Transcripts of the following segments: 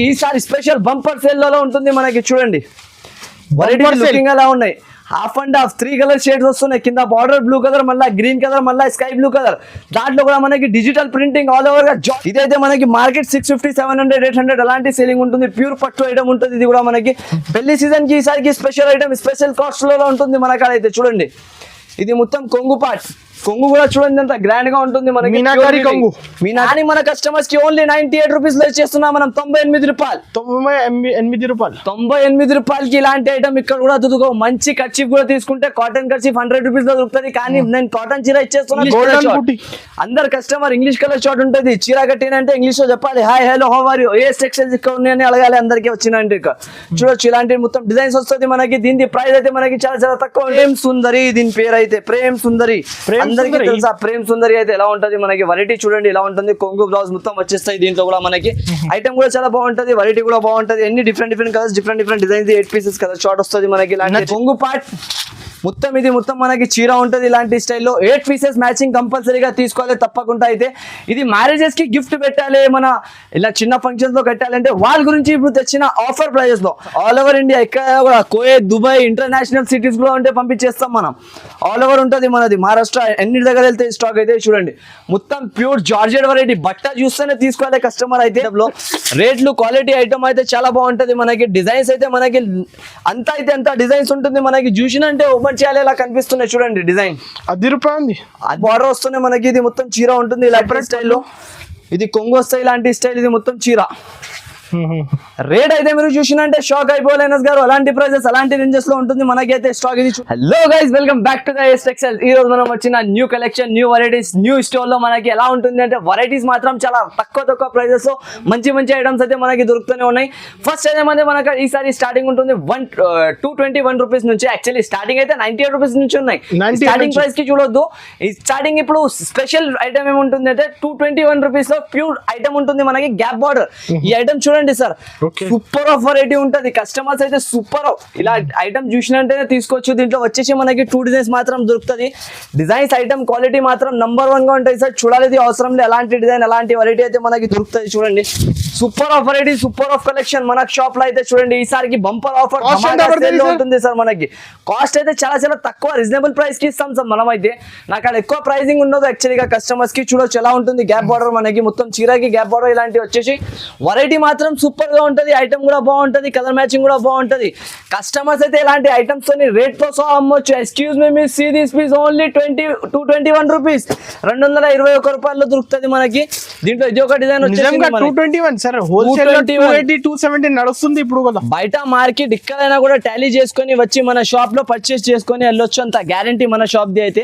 ఈసారి special bumper sale లో ఉంటుంది మనకి. చూడండి వెరైటీ లుకింగ్ ఎలా ఉన్నాయి. Half and half 3 colour shades వస్తున్నాయి. కింద బార్డర్ బ్లూ కలర్, మళ్ళీ గ్రీన్ కలర్, మళ్ళీ స్కై బ్లూ కలర్. దాంట్లో కూడా మనకి డిజిటల్ ప్రింటింగ్ ఆల్ ఓవర్ గా. ఇదైతే మనకి మార్కెట్ 650, 700, 800 అలాంటి సేలింగ్ ఉంటుంది. ప్యూర్ పట్టు ఐటమ్ ఉంటుంది. ఇది కూడా మనకి పెళ్లి సీజన్ కి ఈసారికి స్పెషల్ ఐటమ్, స్పెషల్ కాస్ట్ లో ఉంటుంది మన కాడ అయితే. చూడండి ఇది మొత్తం కొంగు పార్ట్. కొంగు కూడా చూడండి ఎంత గ్రాండ్ గా ఉంటుంది మనకి. మీనాకారి కొంగు. మీనాని మన కస్టమర్స్ కి ఓన్లీ 98 రూపీస్ లో ఇచ్చేస్తున్నాం మనం. 98 రూపాయలు. 98 రూపాయలకి ఇలాంటి ఐటమ్ ఇక్కడ కూడా దొరుకు. మంచి కర్చీఫ్ కూడా తీసుకుంటే కాటన్ కర్చీఫ్ 100 రూపీస్ లో దొరుకుతుంది. కానీ నేను కాటన్ చీర ఇచ్చేస్తున్నా. అందరు కస్టమర్ ఇంగ్లీష్ కలర్ షార్ట్ ఉంటుంది. చీర కట్టినంటే ఇంగ్లీష్ లో చెప్పాలి. Hi hello how are you, ఏ టెక్స్టైల్స్ ఇక్కడ ఉన్నాయని అడగాలి అందరికి వచ్చినంటే. చూడొచ్చు ఇలాంటి మొత్తం డిజైన్స్ వస్తుంది మనకి. దీని ప్రైస్ అయితే మనకి చాలా చాలా తక్కువ. ప్రేమ్ సుందరి దీని పేరు అయితే. ప్రేమ్ సుందరి అందరికీ తెలుసా. ప్రేమ్ సుందరి అయితే ఎలా ఉంటది మనకి. వెరైటీ చూడండి ఎలా ఉంటుంది. కొంగు బ్లౌజ్ మొత్తం వచ్చేస్తాయి. దీంట్లో కూడా మనకి ఐటమ్ కూడా చాలా బాగుంటది. వెరైటీ కూడా బాగుంటది. ఎన్ని different colours, different designs. 8 pieces colour short వస్తుంది మనకి. ఇలాంటి కొంగు పార్ట్ మొత్తం ఇది మొత్తం మనకి చీర ఉంటుంది. ఇలాంటి స్టైల్లో 8 పీసెస్ మ్యాచింగ్ కంపల్సరీగా తీసుకోవాలి తప్పకుండా. అయితే ఇది మ్యారేజెస్ కి గిఫ్ట్ పెట్టాలి, మన ఇలా చిన్న ఫంక్షన్స్ లో కట్టాలంటే వాళ్ళ గురించి ఇప్పుడు తెచ్చిన ఆఫర్ ప్రైజెస్ లో ఆల్ ఓవర్ ఇండియా ఎక్కడ కూడా కోయత్, దుబాయ్, ఇంటర్నేషనల్ సిటీస్ లో ఉంటే పంపించేస్తాం మనం. ఆల్ ఓవర్ ఉంటుంది మనది. మహారాష్ట్ర ఎన్ని దగ్గర వెళ్తే స్టాక్ అయితే చూడండి. మొత్తం ప్యూర్ జార్జెట్ వెరైటీ. బట్ట చూస్తేనే తీసుకోవాలి కస్టమర్ అయితే. రేట్లు క్వాలిటీ ఐటమ్ అయితే చాలా బాగుంటది మనకి. డిజైన్స్ అయితే మనకి అంత అయితే అంత డిజైన్స్ ఉంటుంది మనకి. చూసినంటే చేయాలి ఇలా కనిపిస్తున్నాయి చూడండి. డిజైన్ ₹10 బార్డర్ వస్తున్నాయి మనకి. ఇది మొత్తం చీర ఉంటుంది ఇలాంటి స్టైల్లో. ఇది కొంగు వస్తాయి ఇలాంటి స్టైల్. ఇది మొత్తం చీర. రేట్ అయితే మీరు చూసినంటే షాక్ అయిపోవాలి ఎన్ఎస్ గారు. అలాంటి ప్రైజెస్ అలాంటి రేంజెస్ లో ఉంటుంది మనకైతే స్టాక్. ఇది hello guys, welcome back to the S textiles. ఈ రోజు మనం వచ్చిన new collection, new varieties, new store లో మనకి ఎలా ఉంటుంది అంటే వెరైటీస్ మాత్రం చాలా తక్కువ ప్రైజెస్ లో మంచి ఐటమ్స్ అయితే మనకి దొరుకుతూనే ఉన్నాయి. ఫస్ట్ ఏదేమంటే మనకి ఈసారి స్టార్టింగ్ ఉంటుంది 221 రూపీస్ నుంచి. యాక్చువల్లీ స్టార్టింగ్ అయితే 98 రూపీస్ నుంచి ఉన్నాయి. స్టార్టింగ్ ప్రైస్ కి చూడొద్దు. ఈ స్టార్టింగ్ ఇప్పుడు స్పెషల్ ఐటమ్ ఏముంటుంది అంటే 221 రూపీస్ లో ప్యూర్ ఐటమ్ ఉంటుంది మనకి. Gap border. ఈ ఐటమ్ చూడండి సార్, సూపర్ ఆఫ్ వెరైటీ ఉంటది. కస్టమర్స్ అయితే సూపర్ ఇలా ఐటమ్ చూసినట్టే తీసుకోవచ్చు. దీంట్లో వచ్చేసి మనకి 2 డిజైన్స్ మాత్రం దొరుకుతుంది. డిజైన్స్ ఐటమ్ క్వాలిటీ మాత్రం నంబర్ 1 గా ఉంటాయి సార్. చూడాలి అవసరం లేదు. అలాంటి డిజైన్ అలాంటి వెరైటీ అయితే మనకి దొరుకుతుంది. చూడండి super of variety, super of collection మన షాప్ లో అయితే. చూడండి ఈసారికి బంపర్ ఆఫర్ ఉంటుంది సార్. మనకి కాస్ట్ అయితే చాలా తక్కువ, రీజనబుల్ ప్రైస్ కి ఇస్తాం సార్ మనం అయితే. నాకు అక్కడ ఎక్కువ ప్రైసింగ్ ఉండదు యాక్చువల్గా కస్టమర్స్ కి. చూడొచ్చు ఎలా ఉంటుంది. గ్యాప్ బార్డర్ మనకి మొత్తం చీరకి గ్యాప్ బార్డర్ ఇలాంటివి వచ్చేసి. వెరైటీ మాత్రం సూపర్ గా ఉంటది. ఐటమ్ కూడా బాగుంటది. కలర్ మ్యాచింగ్ కూడా బాగుంటది. కస్టమర్స్ అయితే ఇలాంటి ఐటమ్స్ తో రేట్ తో సహా అమ్మొచ్చు. Excuse me miss, see this piece only 221 rupees. 221 రూపాయల్లో దొరుకుతుంది మనకి. దీంట్లో ఇది ఒక డిజైన్ వచ్చేసి 221 సార్. హోల్సేల్ 280, 270 నడుస్తుంది ఇప్పుడు కదా. బయట మార్కెట్ ఎక్కడైనా కూడా టాలీ చేసుకొని వచ్చి మన షాప్ లో పర్చేస్ చేసుకొని వెళ్ళొచ్చు. అంత గ్యారంటీ మన షాప్ ది అయితే.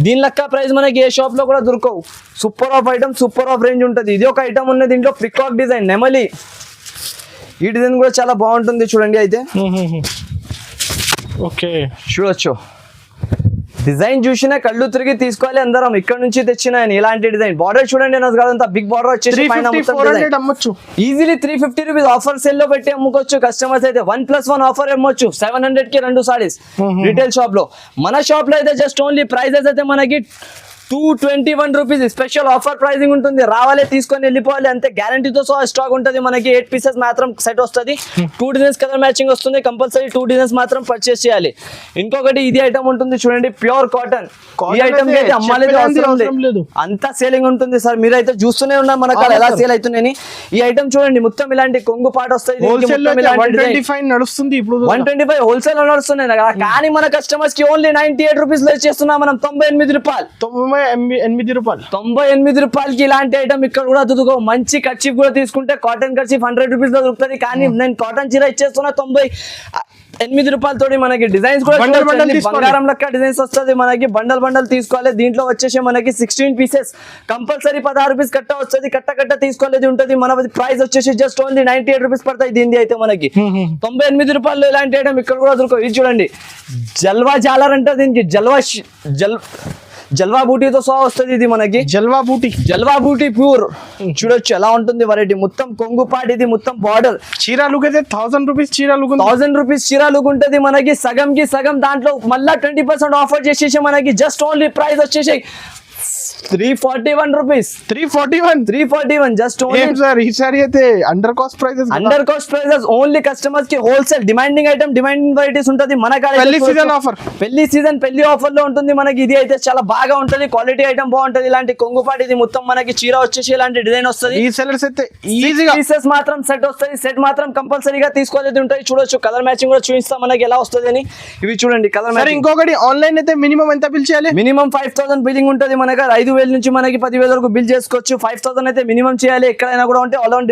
దీని లెక్క ప్రైస్ మనకి ఏ షాప్ లో కూడా దొరకవు. Super of item, super of range ఉంటుంది. ఇది ఒక ఐటమ్ ఉన్నది. దీంట్లో పికాక్ డిజైన్, నెమలి. ఈ డిజైన్ కూడా చాలా బాగుంటుంది చూడండి అయితే. ఓకే చూడొచ్చు. డిజైన్ చూసినా కళ్ళు తిరిగి తీసుకోవాలి అందరం. ఇక్కడ నుంచి తెచ్చిన ఇలాంటి డిజైన్. బార్డర్ చూడండి అంతా బిగ్ బార్డర్ వచ్చేసి ఈజీలీ 350 రూపీస్ ఆఫర్ సెల్ లో పెట్టి అమ్ముకోవచ్చు. కస్టమర్స్ అయితే 1+1 ఆఫర్ అమ్మొచ్చు. 700 కి 2 సారీస్ రిటైల్ షాప్ లో. మన షాప్ లో అయితే జస్ట్ ఓన్లీ ప్రైజెస్ అయితే మనకి 221 రూపీస్ స్పెషల్ ఆఫర్ ప్రైజింగ్ ఉంటుంది. రావాలి తీసుకొని వెళ్ళిపోవాలి అంతే. గ్యారంటీతో సహా స్టాక్ ఉంటుంది మనకి. 8 పీసెస్ మాత్రం సెట్ వస్తుంది. 2 డిజైన్స్ కలర్ మ్యాచింగ్ వస్తుంది. కంపల్సరీ 2 డిజైన్స్ మాత్రం పర్చేస్ చేయాలి. ఇంకొకటి ఇది ఐటమ్ ఉంటుంది చూడండి, ప్యూర్ కాటన్. ఈ ఐటమ్ కి అయితే అమ్మాలి అవసరం లేదు, అంతా సేలింగ్ ఉంటుంది సార్. మీరైతే చూస్తూనే ఉన్నారు మన కాడ ఎలా సేల్ అవుతున్నాయని. ఈ ఐటమ్ చూడండి మొత్తం ఇలాంటి కొంగు పాట వస్తాయి. 125 నడుస్తుంది ఇప్పుడు. 125 హోల్సేల్ నడుస్తున్నాయి కదా. కానీ మన కస్టమర్స్ కి ఓన్లీ 98 రూపీస్ లో ఇచ్చేస్తున్నాం మనం. 98 రూపాయలు. 98 రూపాయలకి ఇలాంటి ఐటమ్ ఇక్కడ కూడా దొరుకు. మంచి కర్చీఫ్ కూడా తీసుకుంటే కాటన్ కర్చీఫ్ 100 రూపీస్ లో దొరుకుతుంది. కానీ నేను కాటన్ చీర ఇచ్చేస్తున్నా 98 రూపాయలతో. మనకి డిజైన్స్ కూడా బంగారం లెక్క డిజైన్స్ వస్తుంది మనకి. బండల్ తీసుకోవాలి. దీంట్లో వచ్చేసి మనకి 16 పీసెస్ కంపల్సరీ 16 రూపీస్ కట్ట వస్తుంది. కట్ట తీసుకోలేదు ఉంటుంది. మన ప్రైస్ వచ్చేసి జస్ట్ ఓన్లీ 98 రూపీస్ పడతాయి. దీనిది అయితే మనకి 98 రూపాయలు ఇలాంటి ఐటమ్ ఇక్కడ కూడా దొరకవు. ఇది చూడండి జల్వా జాలర్ అంటే దీనికి జల్వా బూటీతో సహా వస్తుంది. ఇది మనకి జల్వా బూటీ ప్యూర్. చూడొచ్చు ఎలా ఉంటుంది వెరైటీ. మొత్తం కొంగు పాటి. ఇది మొత్తం బార్డర్. చీర లుక్ అయితే 1000 రూపీస్ చీర లుక్. 1000 రూపీస్ చీర లుక్ ఉంటుంది మనకి. సగం దాంట్లో మళ్ళా 20% ఆఫర్ చేసేసి మనకి జస్ట్ ఓన్లీ ప్రైస్ వచ్చేసి 341 రూపీస్ 341 జస్ట్ ఓన్లీ ఏం సార్ ఈసారి అయితే under cost prices under cost prices only customers కి wholesale demanding item demanding varieties ఉంటుంది మన కాడ పెళ్లి సీజన్ ఆఫర్ పెళ్లి ఆఫర్ లో ఉంటుంది మనకి. ఇది అయితే చాలా బాగా ఉంటుంది, క్వాలిటీ ఐటమ్ బాగుంటుంది. ఇలాంటి కొంగుపాటి ఇది మొత్తం మనకి చీర వచ్చేసి ఇలాంటి డిజైన్ వస్తుంది. ఈ సెల్లర్స్ అయితే ఈజీగా పీసెస్ మాత్రం సెట్ వస్తుంది, సెట్ మాత్రం కంపల్సరీగా తీసుకోలేదు ఉంటాయి. చూడొచ్చు కలర్ మ్యాచింగ్ కూడా చూపిస్తాం మనకి ఎలా వస్తుంది అని. ఇవి చూడండి కలర్ సరే మ్యాచింగ్. ఇంకొకటి ఆన్లైన్ అయితే మినిమం ఎంత బిల్ చేయాలి? మినిమం 5000 బిల్లింగ్ ఉంటుంది మనకి. 5000 నుంచి మనకి 10,000 వరకు బిల్ చేసుకోవచ్చు. 5000 అయితే మినిమం చేయాలి. ఎక్కడైనా కూడా ఉంటే ఆల్ ఓవర్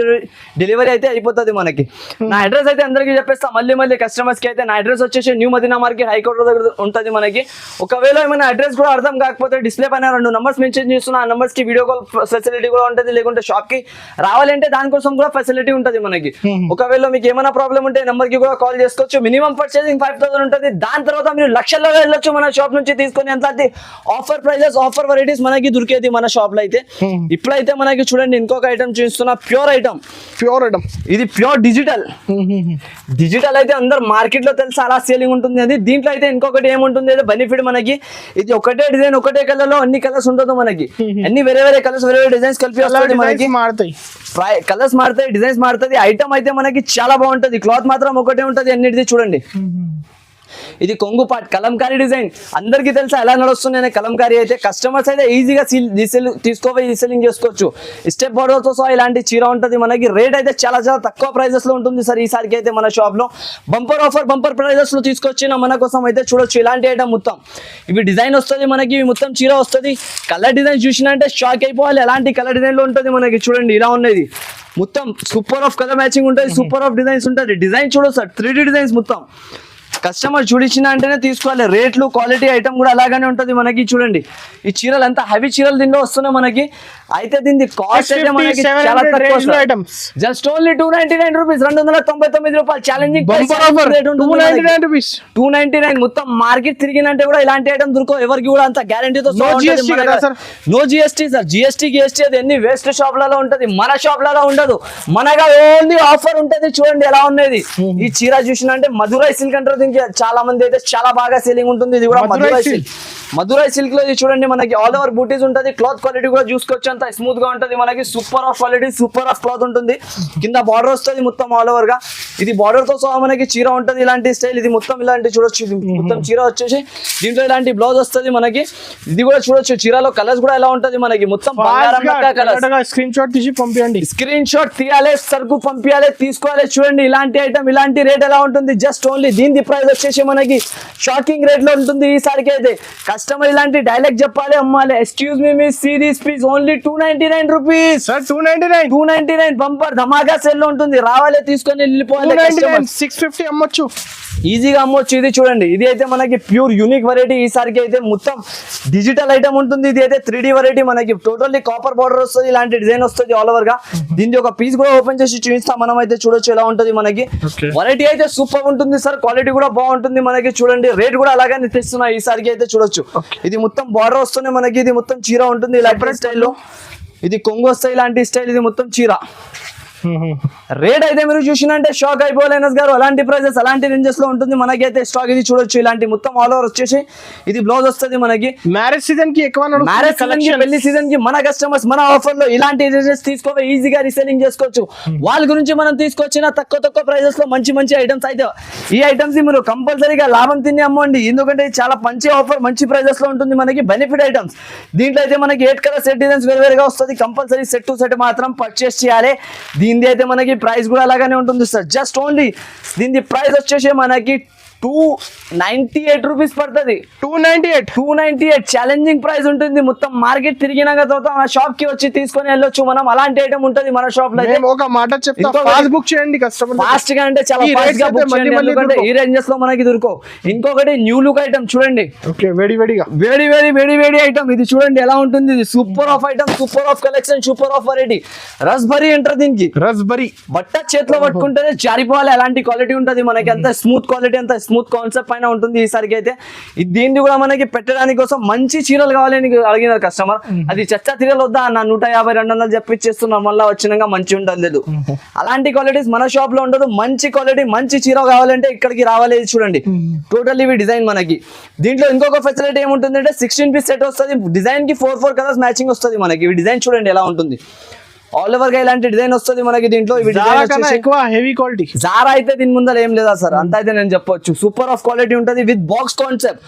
డెలివరీ అయితే అయిపోతుంది మనకి. నా అడ్రస్ అయితే అందరికీ చెప్పేస్తా మళ్ళీ కస్టమర్స్ కి అయితే. నా అడ్రస్ వచ్చేసి న్యూ మదీనా మార్కెట్ హైకోర్ట్ దగ్గర ఉంటుంది మనకి. ఒకవేళ ఏమైనా అడ్రస్ కూడా అర్థం కాకపోతే డిస్ప్లే పైన 2 నంబర్స్ మెన్షన్ చేస్తున్నా. ఆ నంబర్స్ కి వీడియో కాల్ ఫెసిలిటీ కూడా ఉంటుంది, లేకుంటే షాప్ కి రావాలంటే దానికోసం కూడా ఫెసిలిటీ ఉంటుంది మనకి. ఒకవేళ మీకు ఏమైనా ప్రాబ్లం ఉంటే నెంబర్ కి కూడా కాల్ చేసుకోవచ్చు. మినిమం పర్చేసింగ్ 5000 ఉంటుంది. దాని తర్వాత మీరు లక్షల్లో వెళ్ళొచ్చు మన షాప్ నుంచి తీసుకొని. ఎంత ఆఫర్ ప్రైజెస్ ఆఫర్ వెరైటీస్ మనకి దొరికేది మన షాప్ లో అయితే. ఇప్పుడైతే మనకి చూడండి ఇంకొక ఐటమ్ చూస్తున్నా, ప్యూర్ ఐటమ్. ఇది ప్యూర్ డిజిటల్ అయితే అందరు మార్కెట్ లో తెలుసు అలా సేలింగ్ ఉంటుంది అది. దీంట్లో అయితే ఇంకొకటి ఏముంటుంది అయితే బెనిఫిట్ మనకి. ఇది ఒకటే డిజైన్ ఒకటే కలర్ లో అన్ని కలర్స్ ఉంటుంది మనకి. అన్ని వేరే కలర్స్ వేరే డిజైన్స్ కలిపి వస్తుంది మనకి. కలర్స్ మారుతాయి, డిజైన్స్ మారుతుంది. ఐటమ్ అయితే మనకి చాలా బాగుంటది. క్లాత్ మాత్రం ఒకటే ఉంటది అన్నిటిది. చూడండి ఇది కొంగు పాట్ కలంకారీ డిజైన్ అందరికి తెలుసా ఎలా నడుస్తుంది కలంకారీ అయితే. కస్టమర్స్ అయితే ఈజీగా తీసుకోపోయి రీసెల్లింగ్ చేసుకోవచ్చు. స్టెప్ బార్డర్ తో సహా ఇలాంటి చీర ఉంటుంది మనకి. రేట్ అయితే చాలా తక్కువ ప్రైజెస్ లో ఉంటుంది సార్ ఈసారికి అయితే మన షాప్ లో. బంపర్ ప్రైజెస్ లో తీసుకొచ్చిన మన కోసం అయితే చూడొచ్చు ఇలాంటి ఐటమ్ మొత్తం. ఇవి డిజైన్ వస్తుంది మనకి, ఇవి మొత్తం చీర వస్తుంది. కలర్ డిజైన్ చూసినంటే షాక్ అయిపోవాలి. ఎలాంటి కలర్ డిజైన్ లో ఉంటుంది మనకి. చూడండి ఇలా ఉన్నది మొత్తం సూపర్ ఆఫ్ కలర్ మ్యాచింగ్ ఉంటుంది, సూపర్ ఆఫ్ డిజైన్స్ ఉంటుంది. డిజైన్ చూడొచ్చు సార్ 3D డిజైన్స్ మొత్తం. కస్టమర్ చూడించిన అంటేనే తీసుకోవాలి. రేట్లు క్వాలిటీ ఐటమ్ కూడా అలాగానే ఉంటుంది మనకి. చూడండి ఈ చీరలు అంతా హెవీ చీరలు దీనిలో వస్తున్నాయి మనకి. అయితే దీని కాస్ట్ అయితే మనకి చాలా తక్కువ, జస్ట్ ఓన్లీ 299 రూపీస్, 299 రూపాయలు. ఛాలెంజింగ్ 299 మొత్తం మార్కెట్ తిరిగినంటే కూడా ఇలాంటి ఐటమ్ దొరకవు ఎవరికి కూడా. అంత గ్యారంటీతో నో జిఎస్టీ సార్. జిఎస్టీ అది అన్ని వేస్ట్ షాప్లలో ఉంటది, మన షాప్లలో ఉండదు. మనగా ఓన్లీ ఆఫర్ ఉంటది. చూడండి ఎలా ఉన్నది ఈ చీర చూసినంటే మధురై సిల్క్ అంటారు దీనికి. చాలా మంది అయితే చాలా బాగా సేలింగ్ ఉంటుంది. ఇది కూడా మధురై సిల్క్ లో ఇది చూడండి మనకి ఆల్ ఓవర్ బూటీస్ ఉంటుంది. క్లాత్ క్వాలిటీ కూడా చూసుకోవచ్చు, అంత స్మూత్ గా ఉంటుంది మనకి. Super of quality, super of cloth ఉంటుంది. కింద బార్డర్ వస్తుంది మొత్తం ఆల్ ఓవర్ గా. ఇది బార్డర్ తో సహా మనకి చీర ఉంటుంది ఇలాంటి స్టైల్. ఇది మొత్తం ఇలాంటి చూడొచ్చు. మొత్తం చీర వచ్చేసి దీంట్లో ఇలాంటి బ్లౌజ్ వస్తుంది మనకి. ఇది కూడా చూడొచ్చు చీరలో కలర్స్ కూడా ఎలా ఉంటుంది మనకి. మొత్తం స్క్రీన్ షాట్ తీసి పంపించండి. స్క్రీన్ షాట్ తీయాలి, సరుకు పంపించాలి, తీసుకోవాలి. చూడండి ఇలాంటి ఐటమ్ ఇలాంటి రేట్ ఎలా ఉంటుంది. జస్ట్ ఓన్లీ దీని ప్రైస్ వచ్చేసి మనకి షాకింగ్ రేట్ లో ఉంటుంది ఈసారికి అయితే. కస్టమర్ ఇలాంటి డైలాగ్ చెప్పాలి, అమ్మాలి. Excuse me see this please only 299 rupees. 299 bumper ధమాకా సేల్ లో ఉంటుంది. రావాలి తీసుకొని వెళ్ళిపోవాలి. 650 అమ్మొచ్చు, ఈజీగా అమ్మొచ్చు. ఇది చూడండి ఇది అయితే మనకి ప్యూర్ యూనిక్ వెరైటీ ఈసారికి అయితే. మొత్తం డిజిటల్ ఐటమ్ ఉంటుంది. ఇది అయితే 3D వెరైటీ మనకి. టోటల్లీ కాపర్ బార్డర్ వస్తుంది, ఇలాంటి డిజైన్ వస్తుంది ఆల్ ఓవర్ గా. దీనికి ఒక పీస్ కూడా ఓపెన్ చేసి చూపిస్తాం మనం అయితే. చూడొచ్చు ఎలా ఉంటుంది మనకి. వెరైటీ అయితే సూపర్ ఉంటుంది సార్, క్వాలిటీ కూడా బాగుంటుంది మనకి. చూడండి రేట్ కూడా అలాగే తెస్తున్నా ఈసారికి అయితే. చూడొచ్చు ఇది మొత్తం బార్డర్ వస్తుంది మనకి. ఇది మొత్తం చీర ఉంటుంది ఇలాంటి స్టైల్లో. ఇది కొంగు వస్తాయి ఇలాంటి స్టైల్. ఇది మొత్తం చీర. రేట్ అయితే మీరు చూసినంటే షాక్ అయిపోలేనస్ గారు. అలాంటి ప్రైజెస్ అలాంటి రేంజెస్ లో ఉంటుంది మనకైతే స్టాక్. ఇది చూడొచ్చు ఇలాంటి మొత్తం ఆల్ ఓవర్ వచ్చేసి ఇది బ్లౌజ్ వస్తుంది మనకి. మ్యారేజ్ సీజన్ కి ఎక్కువ, మ్యారేజ్ సీజన్ కి పెళ్లి సీజన్ కి మన కస్టమర్స్ మన ఆఫర్ లో ఇలాంటి డ్రెస్సెస్ తీసుకోవాలి, ఈజీగా రీసెల్లింగ్ చేసుకోవచ్చు. వాళ్ళ గురించి మనం తీసుకొచ్చిన తక్కువ ప్రైజెస్ లో మంచి ఐటమ్స్ అయితే ఈ ఐటమ్స్ మీరు కంపల్సరీగా లాభం తిని అమ్మండి. ఎందుకంటే చాలా మంచి ఆఫర్, మంచి ప్రైజెస్ లో ఉంటుంది మనకి. బెనిఫిట్ ఐటమ్స్ దీంట్లో అయితే మనకి 8 కలర్ సెట్ డిజైన్స్ వేరుగా వస్తుంది. కంపల్సరీ సెట్ టు సెట్ మాత్రం పర్చేస్ చేయాలి. దీనిది అయితే మనకి ప్రైస్ కూడా అలాగానే ఉంటుంది సార్. జస్ట్ ఓన్లీ దీని ప్రైస్ వచ్చేసి మనకి 298 రూపీస్ పడుతుంది. 298 ఛాలెంజింగ్ ప్రైస్ ఉంటుంది. మొత్తం మార్కెట్ తిరిగినాక తర్వాత మన షాప్ కి వచ్చి తీసుకొని వెళ్ళొచ్చు మనం. అలాంటి ఐటమ్ ఉంటుంది మన షాప్ లో. ఒక మాట చెప్తా, ఫాస్ట్ బుక్ చేయండి కస్టమర్. ఫాస్ట్ గా అంటే చాలా ఫాస్ట్ గా బుక్ చేయండి, ఎందుకంటే ఈ రేంజెస్ లో మనకి దొరకవు. ఇంకొకటి న్యూ లుక్ ఐటమ్ చూడండి. వేడి ఐటమ్ ఇది చూడండి ఎలా ఉంటుంది. ఇది super of item, super of collection, super of variety. Raspberry అంటారు దీనికి. రస్బరీ బట్ట చేతిలో పట్టుకుంటేనే జారిపోవాలి. అలాంటి క్వాలిటీ ఉంటుంది మనకి. అంత స్మూత్ క్వాలిటీ, అంత స్మూత్ స్మూత్ కాన్సెప్ట్ పైన ఉంటుంది ఈసారికి అయితే. దీన్ని కూడా మనకి పెట్టడానికి కోసం మంచి చీరలు కావాలని అడిగినారు కస్టమర్. అది చచ్చా చీరలు వద్దా అన్న 150-200 చెప్పిచ్చేస్తున్నాం, మళ్ళీ వచ్చినాక మంచి ఉంటుంది లేదు. అలాంటి క్వాలిటీస్ మన షాప్ లో ఉండదు. మంచి క్వాలిటీ మంచి చీర కావాలంటే ఇక్కడికి రావాలి. చూడండి టోటల్ ఇవి డిజైన్ మనకి. దీంట్లో ఇంకొక ఫెసిలిటీ ఏముంటుంది అంటే 16 పీస్ సెట్ వస్తుంది. డిజైన్ కి 4 కలర్స్ మ్యాచింగ్ వస్తుంది మనకి. ఇవి డిజైన్ చూడండి ఎలా ఉంటుంది, ఆల్ ఓవర్ గా ఇలాంటి డిజైన్ వస్తుంది మనకి. దీంట్లో ఎక్కువ హెవీ క్వాలిటీ. జారా అయితే దీని ముందర ఏం లేదా సార్, అంత అయితే నేను చెప్పొచ్చు. సూపర్ ఆఫ్ క్వాలిటీ ఉంటుంది with box concept.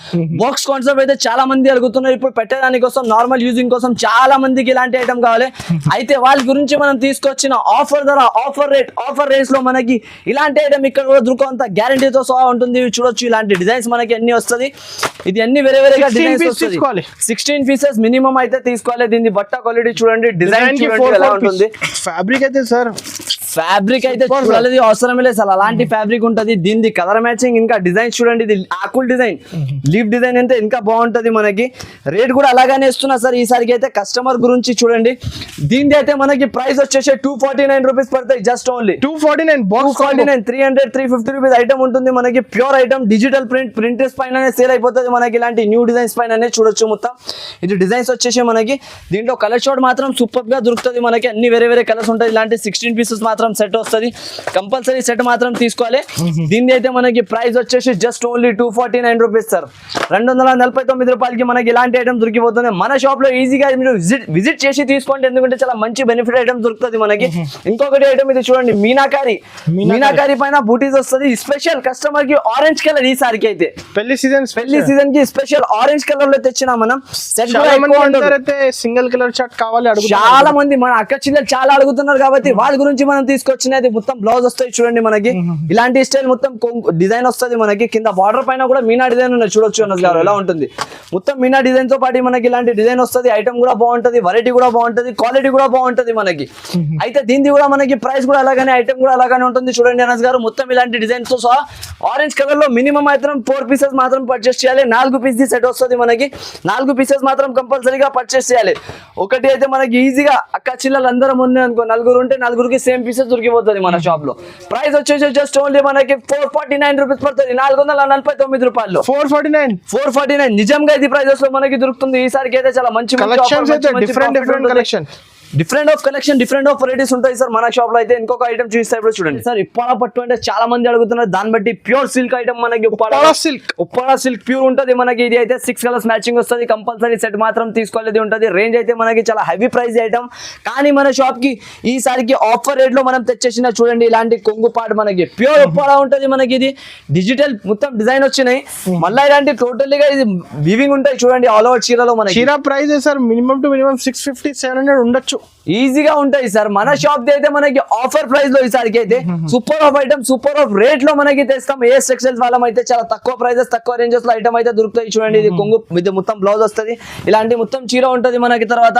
Box concept అయితే చాలా మంది అడుగుతున్నారు ఇప్పుడు పెట్టడానికి కోసం, నార్మల్ యూజింగ్ కోసం చాలా మందికి ఇలాంటి ఐటమ్ కావాలి. అయితే వాళ్ళ గురించి మనం తీసుకొచ్చిన ఆఫర్ ధర, ఆఫర్ రేట్స్ లో మనకి ఇలాంటి ఐటమ్ ఇక్కడ కూడా దొరకంత గ్యారంటీతో సహా ఉంటుంది. చూడొచ్చు ఇలాంటి డిజైన్స్ మనకి అన్ని వస్తుంది. ఇది అన్ని వేరే వేరేగా డిజైన్స్ వస్తుంది. 16 పీసెస్ మినిమం అయితే తీసుకోవాలి. దీని బట్ట క్వాలిటీ చూడండి, డిజైన్ చూడండి ఎలా ఉంటుంది. ఫ్యాబ్రిక్ అయితే సార్, ఫ్యాబ్రిక్ అయితే చూడాలి అవసరమే లేదు సార్, అలాంటి ఫ్యాబ్రిక్ ఉంటుంది. దీని కలర్ మ్యాచింగ్ ఇంకా డిజైన్ చూడండి. ఇది ఆకుల్ డిజైన్, లీఫ్ డిజైన్ అయితే ఇంకా బాగుంటది మనకి. రేట్ కూడా అలాగానే ఇస్తున్నా సార్ ఈసారికి అయితే. కస్టమర్ గురించి చూడండి, దీని అయితే మనకి ప్రైస్ వచ్చేసి 249 రూపీస్ పడతాయి. జస్ట్ ఓన్లీ 249, 300-350 రూపీస్ ఐటమ్ ఉంటుంది మనకి. ప్యూర్ ఐటమ్, డిజిటల్ ప్రింటర్స్ పైన సేల్ అయిపోతుంది మనకి. ఇలాంటి న్యూ డిజైన్స్ పైన చూడొచ్చు మొత్తం. ఇది డిజైన్స్ వచ్చేసి మనకి. దీంట్లో కలర్ షాట్ మాత్రం సూపర్ గా దొరుకుతుంది మనకి. అన్ని వేరే వేరే కలర్స్ ఉంటాయి. ఇలాంటి 16 పీసెస్ మాత్రం సెట్ వస్తుంది. కంపల్సరీ సెట్ మాత్రం తీసుకోవాలి. దీని అయితే మనకి ప్రైస్ వచ్చేసి జస్ట్ ఓన్లీ 249 రూపీస్ సార్. 249 రూపాయలకి మనకి ఇలాంటి ఐటమ్ దొరికిపోతుంది మన షాప్ లో. ఈజీగా మీరు విజిట్ చేసి తీసుకోండి, ఎందుకంటే చాలా మంచి బెనిఫిట్ ఐటమ్ దొరుకుతుంది మనకి. ఇంకొకటి ఐటమ్ ఇది చూడండి, మీనాకారి పైన బూటీస్ వస్తుంది. స్పెషల్ కస్టమర్ కి ఆరెంజ్ కలర్ ఈసారికి అయితే పెళ్లి సీజన్ కి స్పెషల్ ఆరెంజ్ కలర్ లో తెచ్చినా మనం. సింగిల్ కలర్ షర్ట్ కావాలి చాలా మంది మన అక్క చిల్లలు చాలా అడుగుతున్నారు కాబట్టి వాళ్ళ గురించి మనం తీసుకొచ్చినది. మొత్తం బ్లౌజ్ వస్తాయి చూడండి మనకి. ఇలాంటి స్టైల్ మొత్తం డిజైన్ వస్తుంది మనకి. కింద బార్డర్ పైన కూడా మీనా డిజైన్ ఉన్నాయి చూడొచ్చు అన్నది గారు ఎలా ఉంటుంది. మొత్తం మీనా డిజైన్ తో పాటు మనకి ఇలాంటి డిజైన్ వస్తుంది. ఐటమ్ కూడా బాగుంటది, వెరైటీ కూడా బాగుంటది, క్వాలిటీ కూడా బాగుంటది మనకి. అయితే దీనికి కూడా మనకి ప్రైస్ కూడా అలాగానే, ఐటమ్ కూడా అలాగానే ఉంటుంది చూడండి అనస్ గారు. మొత్తం ఇలాంటి డిజైన్స్ తో సహా ఆరెంజ్ కలర్ లో మినిమం మాత్రం 4 పీసెస్ మాత్రం పర్చేస్ చేయాలి. 4 పీస్ సెట్ వస్తుంది మనకి. 4 పీసెస్ మాత్రం కంపల్సరీగా పర్చేస్ చేయాలి. ఒకటి అయితే మనకి ఈజీగా అక్క చిల్లలు అందరం ఉన్నాయి అనుకో, 4 ఉంటే 4కి సేమ్ పీసెస్ దొరికిపోతుంది మన షాప్ లో. ప్రైస్ వచ్చేసి జస్ట్ ఓన్లీ మనకి 449 రూపీస్ పడుతుంది. 449 రూపాయలు 449 నిజంగా ఇది ప్రైజెస్ లో మనకి దొరుకుతుంది. ఈసారికి అయితే చాలా మంచి different of collection, different of varieties ఉంటాయి సార్ మన షాప్ లో అయితే. ఇంకొక ఐటమ్ చూస్తే ఇప్పుడు చూడండి సార్, ఉప్పాడ పట్టు అంటే చాలా మంది అడుగుతున్నారు. దాన్ని బట్టి ప్యూర్ సిల్క్ ఐటమ్ మనకి. ఉప్పాడ సిల్క్ ప్యూర్ ఉంటది మనకి. ఇది అయితే 6 కలర్స్ మ్యాచింగ్ వస్తుంది. కంపల్సరీ సెట్ మాత్రం తీసుకోవాలి ఉంటది. రేంజ్ అయితే మనకి చాలా హెవీ ప్రైస్ ఐటమ్, కానీ మన షాప్ కి ఈసారికి ఆఫర్ రేట్ లో మనం తెచ్చేసిన చూడండి. ఇలాంటి కొంగు పాట మనకి ప్యూర్ ఉప్పాడ ఉంటది మనకి. ఇది డిజిటల్ మొత్తం డిజైన్ వచ్చినాయి. మళ్ళీ ఇలాంటి టోటల్గా ఇది వివింగ్ ఉంటాయి చూడండి ఆల్ ఓవర్ చీరలో మనకి. చీర price sir minimum to minimum 650-700 ఉండొచ్చు, ఈజీగా ఉంటాయి సార్ మన షాప్ అయితే. మనకి ఆఫర్ ప్రైస్ లో ఈసారికి అయితే super of item, super of rate లో మనకి తెస్తాం. ఏ టెక్స్టైల్స్ వాళ్ళం అయితే చాలా తక్కువ ప్రైజెస్, తక్కువ రేంజెస్ లో ఐటమ్ అయితే దొరుకుతాయి చూడండి. ఇది కొంగు ఇది మొత్తం బ్లౌజ్ వస్తుంది. ఇలాంటి మొత్తం చీర ఉంటది మనకి. తర్వాత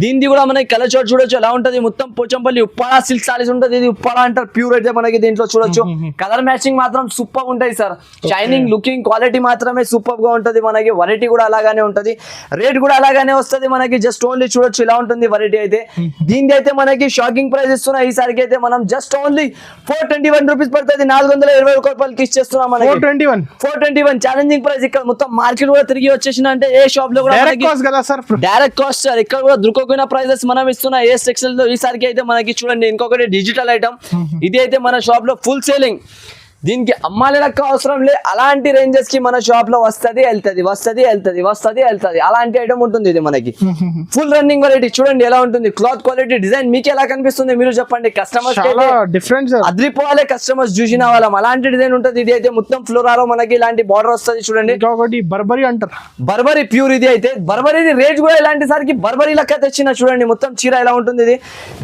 దీనిది కూడా మనకి కలర్ షాట్ చూడొచ్చు ఎలా ఉంటది. మొత్తం పోచంపల్లి ఉప్పాడ సిల్క్ సారీస్ ఉంటది. ఇది ఉప్పాడ అంటారు ప్యూర్ అయితే మనకి. దీంట్లో చూడొచ్చు కలర్ మ్యాచింగ్ మాత్రం సూపర్ ఉంటాయి సార్. షైనింగ్, లుకింగ్, క్వాలిటీ మాత్రమే సూపర్ గా ఉంటది మనకి. వెరైటీ కూడా అలాగానే ఉంటది, రేట్ కూడా అలాగానే వస్తుంది మనకి. జస్ట్ ఓన్లీ చూడొచ్చు ఇలా ఉంటుంది వెరైటీ అయితే. దీనికి అయితే మనకి షాకింగ్ ప్రైస్ ఇస్తున్నా ఈసారికి అయితే. మనం జస్ట్ ఓన్లీ 421 రూపీస్ పడుతుంది. 420 రూపాయలకి ఇచ్చేస్తున్నాం మనకి. 421 ఛాలెంజింగ్ ప్రైస్. ఇక్కడ మొత్తం మార్కెట్ కూడా తిరిగి వచ్చేసిన అంటే ఏ షాప్ లో కూడా డైరెక్ట్ కాస్ట్ సార్. ఇక్కడ కూడా దొరకకపోయిన ప్రైజెస్ మనం ఇస్తున్నా ఏ సెక్షన్ లో ఈసారికి అయితే మనకి. చూడండి ఇంకొకటి డిజిటల్ ఐటమ్. ఇది అయితే మన షాప్ లో ఫుల్ సేలింగ్. దీనికి అమ్మాలి లెక్క అవసరం లేదు. అలాంటి రేంజెస్ కి మన షాప్ లో వస్తది వెళ్తది అలాంటి ఐటమ్ ఉంటుంది. ఇది మనకి ఫుల్ రన్నింగ్ వెరైటీ. చూడండి ఎలా ఉంటుంది. క్లాత్ క్వాలిటీ, డిజైన్ మీకు ఎలా కనిపిస్తుంది మీరు చెప్పండి. కస్టమర్స్ డిఫరెంట్ అద్రిపోవాలి, కస్టమర్స్ చూసిన వాళ్ళం. అలాంటి డిజైన్ ఉంటుంది. ఇది అయితే మొత్తం ఫ్లోరాలో మనకి ఇలాంటి బార్డర్ వస్తుంది చూడండి. బర్బరీ అంటారు, బర్బరీ ప్యూర్. ఇది అయితే బర్బరీ రేట్ కూడా ఇలాంటి సారికి బర్బరీ లెక్క తెచ్చిన చూడండి. మొత్తం చీర ఎలా ఉంటుంది. ఇది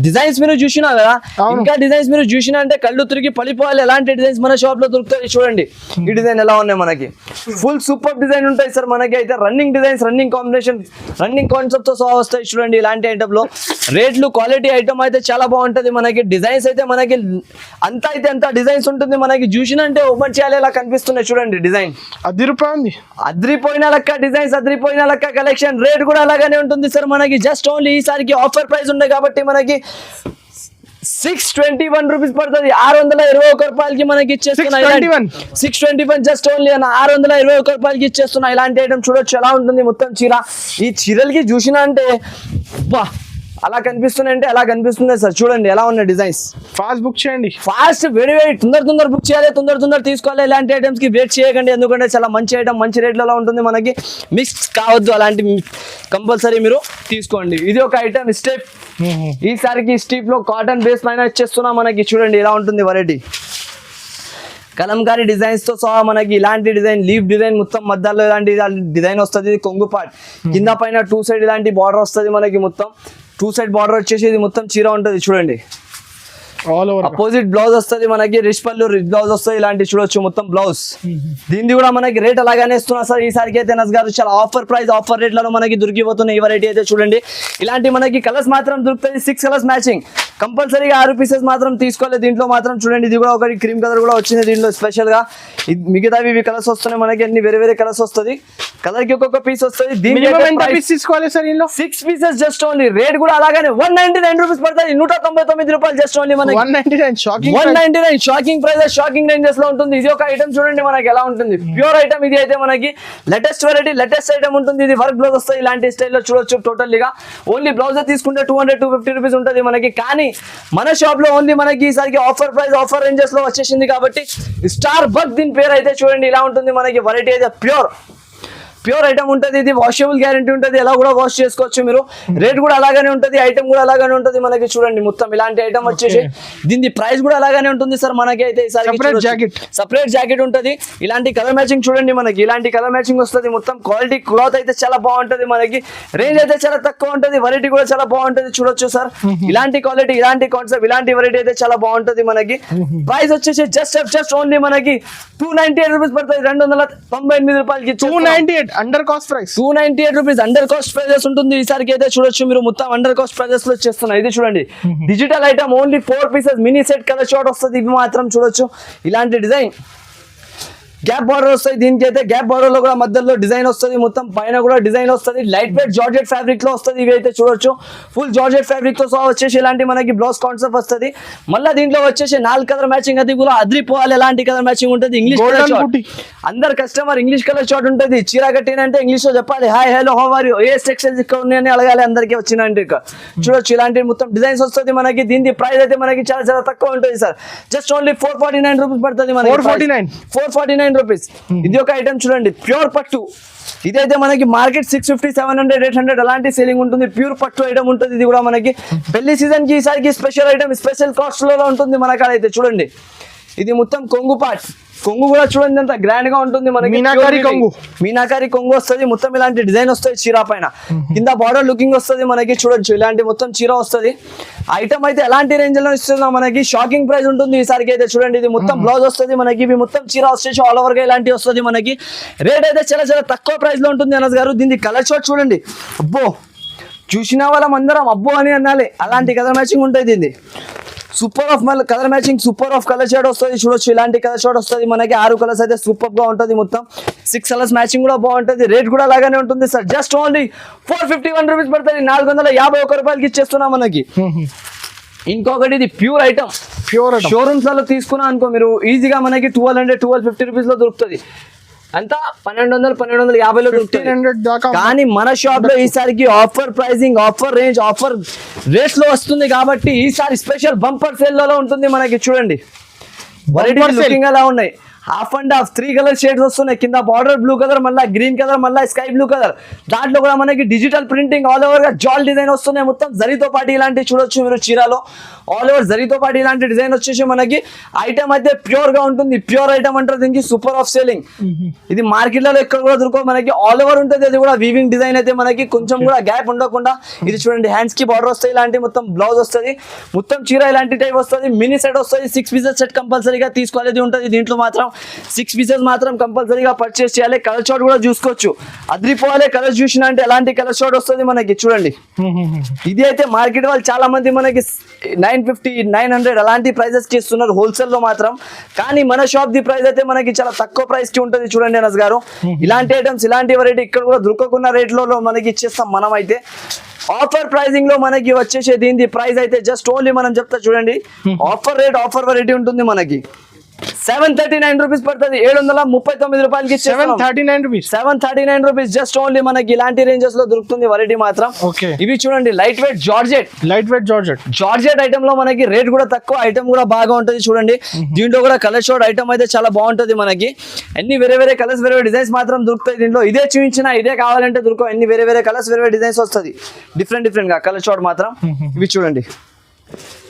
డిజైన్స్ మీరు చూసినా కదా, ఇంకా డిజైన్స్ మీరు చూసినా అంటే కళ్ళు తిరిగి పడిపోవాలి. ఎలాంటి డిజైన్స్ మన షాప్ లో దొరుకుతాయి చూడండి. ఈ డిజైన్ ఎలా ఉన్నాయి మనకి. ఫుల్ సూపర్ డిజైన్ ఉంటాయి సార్ మనకి అయితే. Running designs, running combination, running concept తో సహా వస్తాయి చూడండి. ఇలాంటి ఐటమ్ లో రేట్లు, క్వాలిటీ ఐటమ్ అయితే చాలా బాగుంటది మనకి. డిజైన్స్ అయితే మనకి అంత అయితే అంత డిజైన్స్ ఉంటుంది మనకి. చూసినంటే ఓపెన్ చేయాలి ఇలా కనిపిస్తున్నాయి చూడండి. డిజైన్ అద్రిపోయిన లెక్క డిజైన్స్, అద్రిపోయిన లెక్క కలెక్షన్. రేట్ కూడా అలాగానే ఉంటుంది సార్ మనకి. జస్ట్ ఓన్లీ ఈసారికి ఆఫర్ ప్రైస్ ఉండే కాబట్టి మనకి 621 రూపీస్ పడుతుంది. 621 రూపాయలకి మనకి ఇచ్చేస్తున్నా. 621 జస్ట్ ఓన్లీ అన్న 621 రూపాయలకి ఇచ్చేస్తున్నా. ఇలాంటి ఐటమ్ చూడొచ్చు ఎలా ఉంటుంది మొత్తం చీర. ఈ చీరలకి చూసినా అంటే బా అలా కనిపిస్తున్నాయి అంటే అలా కనిపిస్తుంది సార్. చూడండి ఎలా ఉన్నాయి డిజైన్స్. ఫాస్ట్ బుక్ చేయండి, ఫాస్ట్ వేడి తొందర బుక్ చేయాలి, తొందర తీసుకోవాలి. ఇలాంటి ఐటమ్స్ కి వెయిట్ చేయకండి, ఎందుకంటే చాలా మంచి ఐటమ్ మంచి రేట్లలో ఉంటుంది. మనకి మిక్స్ కావద్దు, అలాంటి కంపల్సరీ మీరు తీసుకోండి. ఇది ఒక ఐటమ్ స్టెప్. ఈసారికి స్టీప్ లో కాటన్ బేస్ పైన ఇచ్చేస్తున్నా. మనకి చూడండి ఎలా ఉంటుంది వెరైటీ. కలంకారీ డిజైన్స్ తో సహా మనకి ఇలాంటి డిజైన్ లీఫ్ డిజైన్ మొత్తం మధ్యలో ఇలాంటి డిజైన్ వస్తుంది. కొంగు పార్ట్ కింద పైన 2 సైడ్ ఇలాంటి బార్డర్ వస్తుంది మనకి. మొత్తం 2 సైడ్ బార్డర్ వచ్చేసి ఇది మొత్తం చీర ఉంటుంది చూడండి. ఆల్ ఓవర్ అపోజిట్ బ్లౌజ్ వస్తుంది మనకి. రిచ్ పళ్ళు రిచ్ బ్లౌజ్ వస్తుంది. ఇలాంటి చూడొచ్చు మొత్తం బ్లౌజ్. దీనిది కూడా మనకి రేట్ అలాగానే ఇస్తున్నా సార్. ఈసారికి అయితే నస్ గారు చాలా ఆఫర్ ప్రైస్ ఆఫర్ రేట్లలో మనకి దొరికిపోతున్నాయి ఈ వెరైటీ అయితే చూడండి. ఇలాంటి మనకి కలర్స్ మాత్రం దొరుకుతాయి. 6 కలర్స్ మ్యాచింగ్ కంపల్సరీగా 6 పీసెస్ మాత్రం తీసుకోవాలి. దీంట్లో మాత్రం చూడండి ఇది కూడా ఒకటి క్రీమ్ కలర్ కూడా వచ్చింది దీంట్లో స్పెషల్ గా. మిగతావి ఇవి కలర్స్ వస్తున్నాయి మనకి. అన్ని వేరే కలర్స్ వస్తుంది. కలర్ కి ఒక్కొక్క పీస్ వస్తుంది. తీసుకోవాలి సార్ ఇందులో 6 పీసెస్ జస్ట్ ఓన్లీ. రేట్ కూడా అలాగానే 199 రూపీస్ పడుతుంది. 199 రూపాయలు జస్ట్ ఓన్లీ మనకి. 199 షాకింగ్ ప్రైస్ షాకింగ్ రేంజెస్ లో ఉంటుంది. ఇది ఒక ఐటమ్ చూడండి మనకి ఎలా ఉంటుంది. ప్యూర్ ఐటమ్ ఇది అయితే మనకి లేటెస్ట్ వెరైటీ లేటెస్ట్ ఐటమ్ ఉంటుంది. ఇది వర్క్ బ్లౌజ్ వస్తుంది. ఇలాంటి స్టైల్లో చూడొచ్చు. టోటల్గా ఓన్లీ బ్లౌజ్ తీసుకుంటే 200-250 రూపీస్ ఉంటుంది మనకి. కానీ మన షాప్ లో ఓన్లీ మనకి ఈసారికి ఆఫర్ ప్రైస్ ఆఫర్ రేంజెస్ లో వచ్చేసింది కాబట్టి స్టార్ బగ్ దీని పేరు అయితే చూడండి ఇలా ఉంటుంది మనకి. వెరైటీ అయితే ప్యూర్ ఐటమ్ ఉంటుంది. ఇది వాషబుల్ గ్యారంటీ ఉంటుంది. ఎలా కూడా వాష్ చేసుకోవచ్చు మీరు. రేట్ కూడా అలాగానే ఉంటుంది. ఐటమ్ కూడా అలాగానే ఉంటుంది మనకి. చూడండి మొత్తం ఇలాంటి ఐటమ్ వచ్చేసి దీని ప్రైస్ కూడా అలాగానే ఉంటుంది సార్ మనకి. అయితే సపరేట్ జాకెట్ ఉంటుంది. ఇలాంటి కలర్ మ్యాచింగ్ చూడండి మనకి. ఇలాంటి కలర్ మ్యాచింగ్ వస్తుంది. మొత్తం క్వాలిటీ క్లాత్ అయితే చాలా బాగుంటుంది మనకి. రేంజ్ అయితే చాలా తక్కువ ఉంటుంది. వెరైటీ కూడా చాలా బాగుంటుంది చూడొచ్చు సార్. ఇలాంటి క్వాలిటీ ఇలాంటి కాన్సెప్ట్ ఇలాంటి వెరైటీ అయితే చాలా బాగుంటుంది మనకి. ప్రైస్ వచ్చేసి జస్ట్ ఓన్లీ మనకి 298 రూపీస్ పడుతుంది. 298 రూపాయలకి 298 under cost price. 298 rupees under cost prices ఉంటుంది. ఈసారికి అయితే చూడొచ్చు మీరు మొత్తం అండర్ కాస్ట్ ప్రైజెస్ లో చేస్తున్నారు. ఇది చూడండి digital item only 4 pieces mini set colour short వస్తుంది. ఇవి మాత్రం చూడొచ్చు. ఇలాంటి డిజైన్ గ్యాప్ బార్డర్ వస్తుంది. దీనికి అయితే గ్యాప్ బార్డర్ లో కూడా మధ్యలో డిజైన్ వస్తుంది. మొత్తం పైన కూడా డిజైన్ వస్తుంది. లైట్ వెయిట్ జార్జెట్ ఫ్యాబ్రిక్ లో వస్తుంది. ఇవి అయితే చూడొచ్చు ఫుల్ జార్జెట్ ఫ్యాబ్రిక్ తో సహా వచ్చేసి ఇలాంటి మనకి బ్లౌజ్ కాన్సెప్ట్ వస్తుంది. మళ్ళీ దీంట్లో వచ్చేసి 4 కలర్ మ్యాచింగ్. అది కూడా అద్రిపోవాలి ఎలాంటి కలర్ మ్యాచింగ్ ఉంటుంది. English colour short. అందరు కస్టమర్ ఇంగ్లీష్ కలర్ షార్ట్ ఉంటుంది. చీర కట్టినంటే ఇంగ్లీష్ లో చెప్పాలి. Hi hello how are you ఏ సెక్షన్ ఇక్కడ ఉన్నాయని అడగాలి అందరికి వచ్చినంటే. చూడొచ్చు ఇలాంటి మొత్తం డిజైన్స్ వస్తుంది మనకి. దీని ప్రైస్ అయితే మనకి చాలా తక్కువ ఉంటుంది సార్. జస్ట్ ఓన్లీ 449 రూపీస్ పడుతుంది మనకి. 449 రూపీస్. ఇది ఒక ఐటమ్ చూడండి ప్యూర్ పట్టు. ఇదైతే మనకి మార్కెట్ 650, 700, 800 అలాంటి సేలింగ్ ఉంటుంది. ప్యూర్ పట్టు ఐటమ్ ఉంటుంది. ఇది కూడా మనకి పెళ్లి సీజన్ కి ఈసారికి స్పెషల్ ఐటమ్ స్పెషల్ కాస్ట్ లో ఉంటుంది మన కాడ అయితే చూడండి. ఇది మొత్తం కొంగు పార్ట్. కొంగు కూడా చూడండి ఎంత గ్రాండ్ గా ఉంటుంది మనకి. మీనాకారి కొంగు వస్తుంది. మొత్తం ఇలాంటి డిజైన్ వస్తుంది చీర పైన. కింద బార్డర్ లుకింగ్ వస్తుంది మనకి. చూడొచ్చు ఇలాంటి మొత్తం చీర వస్తుంది. ఐటమ్ అయితే ఎలాంటి రేంజ్ లో ఇస్తుందో మనకి షాకింగ్ ప్రైస్ ఉంటుంది ఈసారికి అయితే చూడండి. ఇది మొత్తం బ్లౌజ్ వస్తుంది మనకి. ఇవి మొత్తం చీర వచ్చేసి ఆల్ ఓవర్ గా ఇలాంటి వస్తుంది మనకి. రేట్ అయితే చాలా తక్కువ ప్రైస్ లో ఉంటుంది అనస్ గారు. దీనికి కలర్ షార్ట్ చూడండి. అబ్బో చూసిన వాళ్ళం అందరం అబ్బో అని అనాలి. అలాంటి కలర్ మ్యాచింగ్ ఉంటుంది. దీన్ని super of colour matching super of colour shade వస్తుంది. చూడొచ్చు ఇలాంటి కలర్ షేడ్ వస్తుంది మనకి. 6 కలర్స్ అయితే సూపర్ గా ఉంటుంది. మొత్తం 6 కలర్స్ మ్యాచింగ్ కూడా బాగుంటుంది. రేట్ కూడా అలాగానే ఉంటుంది సార్. జస్ట్ ఓన్లీ 451 రూపీస్ పడుతుంది. 451 రూపాయలకి ఇచ్చేస్తున్నా మనకి. ఇంకొకటి ఇది ప్యూర్ ఐటమ్. షోరూమ్స్ లలో తీసుకున్నా అనుకో మీరు ఈజీగా మనకి 1250 రూపీస్ లో దొరుకుతుంది. అంతా 1250 లో దొరుకుతుంది. కానీ మన షాప్ లో ఈసారికి offer pricing offer range offer rates లో వస్తుంది కాబట్టి ఈసారి స్పెషల్ బంపర్ సేల్ లో ఉంటుంది మనకి. చూడండి లుకింగ్ అలా ఉన్నాయి. Half and half 3 colour shades వస్తున్నాయి. కింద బార్డర్ బ్లూ కలర్, మళ్ళీ గ్రీన్ కలర్, మళ్ళీ స్కై బ్లూ కలర్. దాంట్లో కూడా మనకి డిజిటల్ ప్రింటింగ్ ఆల్ ఓవర్ గా జాల్ డిజైన్ వస్తున్నాయి. మొత్తం జరీతో పాటు ఇలాంటి చూడొచ్చు మీరు చీరలో ఆల్ ఓవర్ జరీతో పాటు ఇలాంటి డిజైన్ వచ్చేసి మనకి. ఐటమ్ అయితే ప్యూర్ గా ఉంటుంది. ప్యూర్ ఐటమ్ అంటారు దీనికి. Super of selling. ఇది మార్కెట్ లో ఎక్కడ కూడా దొరకదు మనకి. ఆల్ ఓవర్ ఉంటుంది. అది కూడా వీవింగ్ డిజైన్ అయితే మనకి కొంచెం కూడా గ్యాప్ ఉండకుండా. ఇది చూడండి హ్యాండ్స్ కి బార్డర్ వస్తాయి. ఇలాంటి మొత్తం బ్లౌజ్ వస్తుంది. మొత్తం చీర ఇలాంటి టైప్ వస్తుంది. మినీ సెట్ వస్తుంది. 6 పీసెస్ సెట్ కంపల్సరీగా తీసుకోవాలి ఉంటుంది దీంట్లో మాత్రం. 6 పీసెస్ మాత్రం కంపల్సరీగా పర్చేస్ చేయాలి. కలర్ షాట్ కూడా చూసుకోవచ్చు, అదిరిపోవాలి. కలర్ చూసిన అంటే ఎలాంటి కలర్ షాట్ వస్తుంది మనకి చూడండి. ఇది అయితే మార్కెట్ వాళ్ళు చాలా మంది మనకి 950 900 అలాంటి ప్రైజెస్ కి ఇస్తున్నారు హోల్సేల్ లో మాత్రం. కానీ మన షాప్ ది ప్రైస్ అయితే మనకి చాలా తక్కువ ప్రైస్ కి ఉంటుంది చూడండి అనస్ గారు. ఇలాంటి ఐటమ్స్ ఇలాంటి వెరైటీ ఇక్కడ కూడా దొరకకున్న రేట్ లో మనకి ఇచ్చేస్తాం మనం అయితే. ఆఫర్ ప్రైజింగ్ లో మనకి వచ్చేసి దీని ప్రైస్ అయితే జస్ట్ ఓన్లీ మనం చెప్తా చూడండి. ఆఫర్ రేట్ ఆఫర్ వెరైటీ ఉంటుంది మనకి 739 రూపీస్ పడుతుంది. 739 రూపాయలకి 739 రూపీస్ 739 రూపీస్ జస్ట్ ఓన్లీ మనకి ఇలాంటి రేంజెస్ లో దొరుకుతుంది వెరైటీ మాత్రం. ఇవి చూడండి లైట్ వెయిట్ జార్జెట్ ఐటమ్ లో మనకి రేట్ కూడా తక్కువ, ఐటమ్ కూడా బాగా ఉంటుంది చూడండి. దీంట్లో కూడా కలర్ షాట్ ఐటమ్ అయితే చాలా బాగుంటుంది మనకి. అన్ని వేరే కలర్స్ వేరే డిజైన్స్ మాత్రం దొరుకుతాయి దీంట్లో. ఇదే చూపించిన ఇదే కావాలంటే దొరకవు, అన్ని వేరే కలర్స్ వేరే డిజైన్స్ వస్తుంది డిఫరెంట్ గా కలర్ షాట్ మాత్రం. ఇవి చూడండి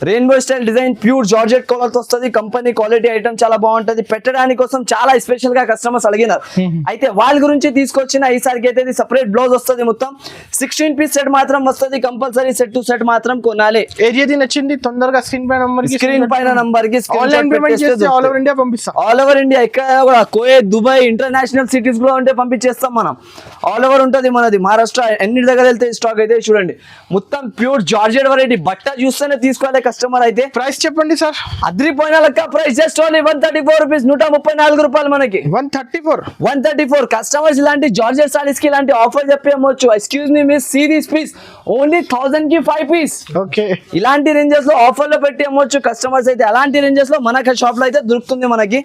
rainbow style design pure georgette colour తో వస్తుంది. కంపెనీ క్వాలిటీ ఐటమ్ చాలా బాగుంటది. పెట్టడానికి కోసం చాలా స్పెషల్ గా కస్టమర్స్ అడిగినారు, అయితే వాళ్ళ గురించి తీసుకొచ్చిన ఈసారికి అయితే ఇది సెపరేట్ బ్లౌజ్ వస్తుంది. మొత్తం 16 పీస్ సెట్ మాత్రం వస్తుంది. కంపల్సరీ సెట్ టు సెట్ మాత్రం కొనాలి. ఏది నచ్చింది తొందరగా స్క్రీన్ పైన నంబర్ కి ఆన్లైన్ పేమెంట్ చేస్తే ఆల్ ఓవర్ ఇండియా పంపిస్తాం. ఆల్ ఓవర్ ఇండియా ఎక్కడ కూడా కోయత్ దుబాయ్ ఇంటర్నేషనల్ సిటీస్ కూడా ఉంటే పంపించేస్తాం మనం. ఆల్ ఓవర్ ఉంటుంది మనది. మహారాష్ట్ర ఎన్ని దగ్గర వెళ్తే స్టాక్ అయితే చూడండి. మొత్తం ప్యూర్ జార్జెట్ వెరైటీ. బట్ట చూస్తేనే తీసుకోవాలి కస్టమర్ అయితే. ప్రైస్ చెప్పండి సార్. అద్రిపోయిన లెక్క ప్రైస్ జస్ట్ ఓన్లీ 134 రూపీస్ 134 రూపాయలు మనకి. 134 కస్టమర్స్ ఇలాంటి జార్జెట్ సారీస్ కి ఇలాంటి ఆఫర్ చెప్పి అమ్మొచ్చు. Excuse me miss, see this piece only 1000 కి 5 పీస్. ఓకే, ఇలాంటి రేంజెస్ లో ఆఫర్ లో పెట్టి అమ్మొచ్చు కస్టమర్స్ అయితే. అలాంటి రేంజెస్ లో మన షాప్ లో అయితే దొరుకుతుంది మనకి.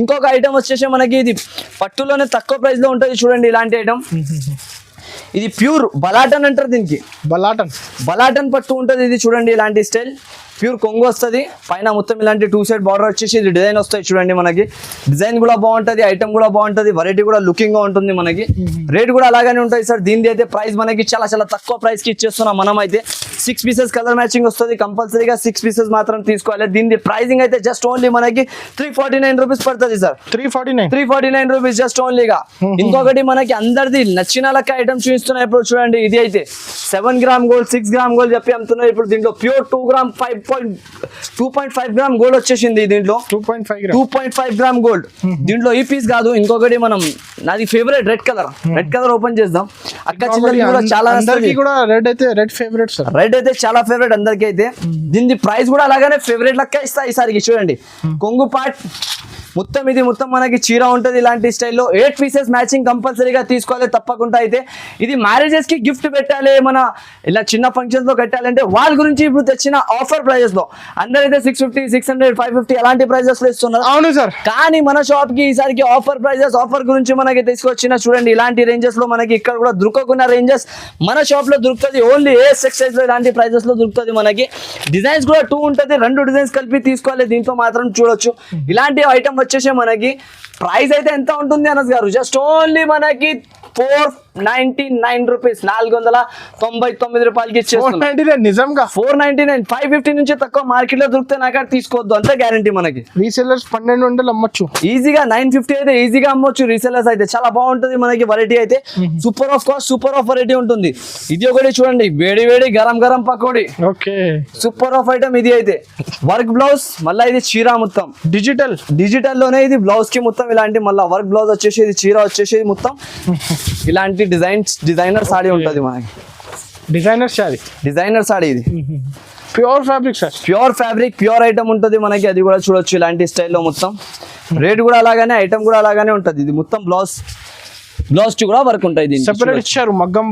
ఇంకొక ఐటమ్ వచ్చేసి మనకి ఇది పట్టులోనే తక్కువ ప్రైస్ లో ఉంటుంది చూడండి. ఇలాంటి ఐటమ్ ఇది ప్యూర్ బలాటన్ అంటారు దీనికి. బలాటన్ పట్టు ఉంటుంది ఇది చూడండి. ఇలాంటి స్టైల్ ప్యూర్ కొంగు వస్తుంది. పైన మొత్తం ఇలాంటి 2 సైడ్ బార్డర్ వచ్చేసి ఇది డిజైన్ వస్తాయి చూడండి మనకి. డిజైన్ కూడా బాగుంటుంది, ఐటమ్ కూడా బాగుంటుంది, వెరైటీ కూడా లుకింగ్ గా ఉంటుంది మనకి. రేట్ కూడా అలాగే ఉంటుంది సార్. దీనిది అయితే ప్రైస్ మనకి చాలా తక్కువ ప్రైస్ కి ఇచ్చేస్తున్నాం మనం అయితే. 6 పీసెస్ కలర్ మ్యాచింగ్ వస్తుంది. కంపల్సరీగా 6 పీసెస్ మాత్రం తీసుకోవాలి. దీని ప్రైసింగ్ అయితే జస్ట్ ఓన్లీ మనకి 349 రూపీస్ పడుతుంది సార్. 349 rupees just ఓన్లీగా. ఇంకొకటి మనకి అందరిది నచ్చిన లెక్క ఐటమ్ చూపిస్తున్నాయి ఇప్పుడు చూడండి. ఇది అయితే 7 గ్రామ్ గోల్డ్ 6 గ్రామ్ గోల్డ్ చెప్పి అమ్ముతున్నారు ఇప్పుడు. దీంట్లో ప్యూర్ 2.5 గ్రామ్ గోల్డ్ వచ్చేసింది. దీంట్లో 2.5 గ్రామ్ గోల్డ్. దీంట్లో ఈ పీస్ కాదు, ఇంకొకటి మనం నాది ఫేవరెట్ రెడ్ కలర్ ఓపెన్ చేద్దాం. అక్క చిల్లకి కూడా చాలా రెడ్ అయితే చాలా ఫేవరెట్ అందరికి అయితే. దీని ప్రైస్ కూడా అలాగనే ఫేవరెట్ లెక్క ఇస్తా ఈసారికి చూడండి. కొంగు పార్ట్ మొత్తం మనకి చీర ఉంటుంది ఇలాంటి స్టైల్లో. 8 పీసెస్ మ్యాచింగ్ కంపల్సరీగా తీసుకోవాలి తప్పకుండా అయితే. ఇది మ్యారేజెస్ కి గిఫ్ట్ పెట్టాలి, మన ఇలా చిన్న ఫంక్షన్స్ లో కట్టాలంటే వాళ్ళ గురించి ఇప్పుడు తెచ్చిన ఆఫర్ ప్రైజెస్ లో అందరైతే 650 600 550 అలాంటి ప్రైజెస్ లో ఇస్తున్నారు. అవును సార్, కానీ మన షాప్ కి ఈసారికి ఆఫర్ ప్రైజెస్ ఆఫర్ గురించి మనకి తీసుకొచ్చిన చూడండి. ఇలాంటి రేంజెస్ లో మనకి ఇక్కడ కూడా దొరకకున్న రేంజెస్ మన షాప్ లో దొరుకుతుంది. ఓన్లీ ఎక్సైజ్ లో ఇలాంటి ప్రైజెస్ లో దొరుకుతుంది మనకి. డిజైన్స్ కూడా 2 ఉంటుంది, 2 డిజైన్స్ కలిపి తీసుకోవాలి. దీంతో మాత్రం చూడొచ్చు. ఇలాంటి ఐటమ్ వచ్చేసి మనకి ప్రైస్ అయితే ఎంత ఉంటుంది అనస్ గారు? జస్ట్ ఓన్లీ మనకి 499 రూపీస్ 499 రూపాయలకి ఇచ్చేస్తున్నాం. నిజంగా 499 550 నుంచి తక్కువ మార్కెట్ లో దొరికితే నాకు తీసుకోవద్దు, అంతే గ్యారంటీ మనకి. రీసెల్లర్స్ 1200 అమ్మొచ్చు ఈజీగా. 950 అయితే ఈజీగా అమ్మొచ్చు రీసెల్లర్స్ అయితే. చాలా బాగుంటుంది మనకి వెరైటీ అయితే. Super of cost super of variety ఉంటుంది. ఇది ఒకటి చూడండి, వేడి గరం pakodi. Okay, super of item ఇది అయితే. వర్క్ బ్లౌజ్, మళ్ళీ ఇది చీర మొత్తం డిజిటల్ లోనే. ఇది బ్లౌజ్ కి మొత్తం ఇలాంటి మళ్ళీ వర్క్ బ్లౌజ్ వచ్చేసి, ఇది చీర వచ్చేసి మొత్తం ఇలాంటి డిజైనర్ సాడీ ఉంటుంది మనకి. డిజైనర్ సాడీ ఇది. ప్యూర్ ఫ్యాబ్రిక్ ప్యూర్ ఐటమ్ ఉంటుంది మనకి. అది కూడా చూడొచ్చు ఇలాంటి స్టైల్లో మొత్తం. రేట్ కూడా అలాగానే, ఐటమ్ కూడా అలాగానే ఉంటుంది. ఇది మొత్తం బ్లౌజ్ కి కూడా వర్క్ ఉంటుంది. సెపరేట్ ఇచ్చారు, మగ్గం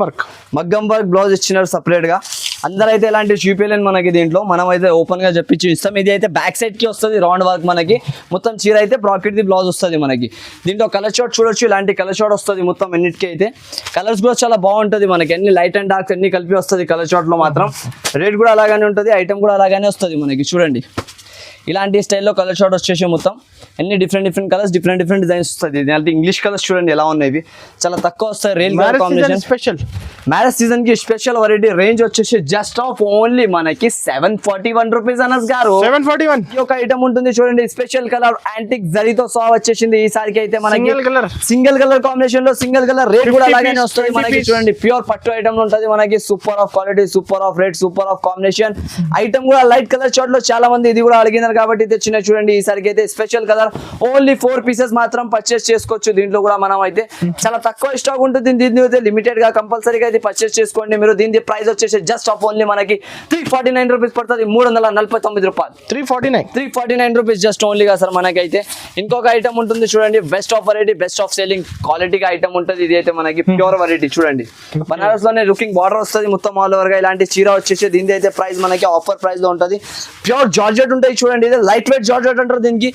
వర్క్ బ్లౌజ్ ఇచ్చినారు సపరేట్ గా. అందరైతే ఇలాంటి చూపించలేని మనకి. దీంట్లో మనం అయితే ఓపెన్ గా చెప్పి ఇస్తాం. ఇది అయితే బ్యాక్ సైడ్ కి వస్తుంది రౌండ్ వర్క్ మనకి. మొత్తం చీర అయితే బ్రాకెట్ ది బ్లౌజ్ వస్తుంది మనకి. దీంట్లో కలర్ షాట్ చూడొచ్చు, ఇలాంటి కలర్ షాట్ వస్తుంది మొత్తం అన్నిటికీ అయితే. కలర్స్ కూడా చాలా బాగుంటుంది మనకి. అన్ని లైట్ అండ్ డార్క్ అన్ని కలిపి వస్తుంది కలర్ షాట్ లో మాత్రం. రేట్ కూడా అలాగానే ఉంటుంది, ఐటమ్ కూడా అలాగానే వస్తుంది మనకి. చూడండి ఇలాంటి స్టైల్లో కలర్ షాట్ వచ్చేసి మొత్తం అన్ని డిఫరెంట్ కలర్స్ డిఫరెంట్ డిజైన్స్ వస్తుంది. అంటే ఇంగ్లీష్ కలర్స్ చూడండి ఎలా ఉన్నాయి, చాలా తక్కువ వస్తాయి. మ్యారేజ్ సీజన్ కి స్పెషల్ వెరైటీ రేంజ్ వచ్చేసి జస్ట్ ఆఫ్ ఓన్లీ మనకి 741 రూపీస్ అనస్ గారు. 741 ఒక ఐటమ్ ఉంటుంది చూడండి. స్పెషల్ కలర్ యాంటిక్ జరీతో సా వచ్చేసింది ఈసారికి అయితే మనకి. సింగిల్ కలర్ కాంబినేషన్ లో సింగిల్ కలర్. రేట్ కూడా అలాగే వస్తుంది మనకి. చూడండి ప్యూర్ పట్టు ఐటమ్ ఉంటుంది మనకి. Super of quality, super of rate, super of combination. Item కూడా లైట్ కలర్ షార్ట్ లో చాలా మంది ఇది కూడా అడిగినారు కాబట్టి తెచ్చిన చూడండి ఈసారికి అయితే స్పెషల్ కలర్ ఓన్లీ 4 పీసెస్ మాత్రం పర్చేస్ చేసుకోవచ్చు. దీంట్లో కూడా మనం అయితే చాలా తక్కువ స్టాక్ ఉంటుంది. దీన్ని అయితే లిమిటెడ్ గా కంపల్సరీగా అయితే పర్చేస్ చేసుకోండి మీరు. దీని ప్రైస్ వచ్చేసి జస్ట్ ఆఫ్ ఓన్లీ మనకి 349 రూపీస్ పడుతుంది. 349 రూపాయలు. 349 రూపీస్ జస్ట్ ఓన్లీగా సార్ మనకైతే. ఇంకొక ఐటమ్ ఉంటుంది చూడండి, best of variety, best of selling క్వాలిటీగా ఐటమ్ ఉంటుంది. ఇది అయితే మనకి ప్యూర్ వెరైటీ చూడండి, బనారస్ లోనే లుకింగ్ బార్డర్ వస్తుంది మొత్తం ఆల్ ఓవర్ గా. ఇలాంటి చీర వచ్చేసి దీని అయితే ప్రైస్ మనకి ఆఫర్ ప్రైస్ లో ఉంటుంది. ప్యూర్ జార్జెట్ ఉంటాయి చూడండి, ఇది లైట్ వెయిట్ జార్జెట్ అంటారు దీనికి.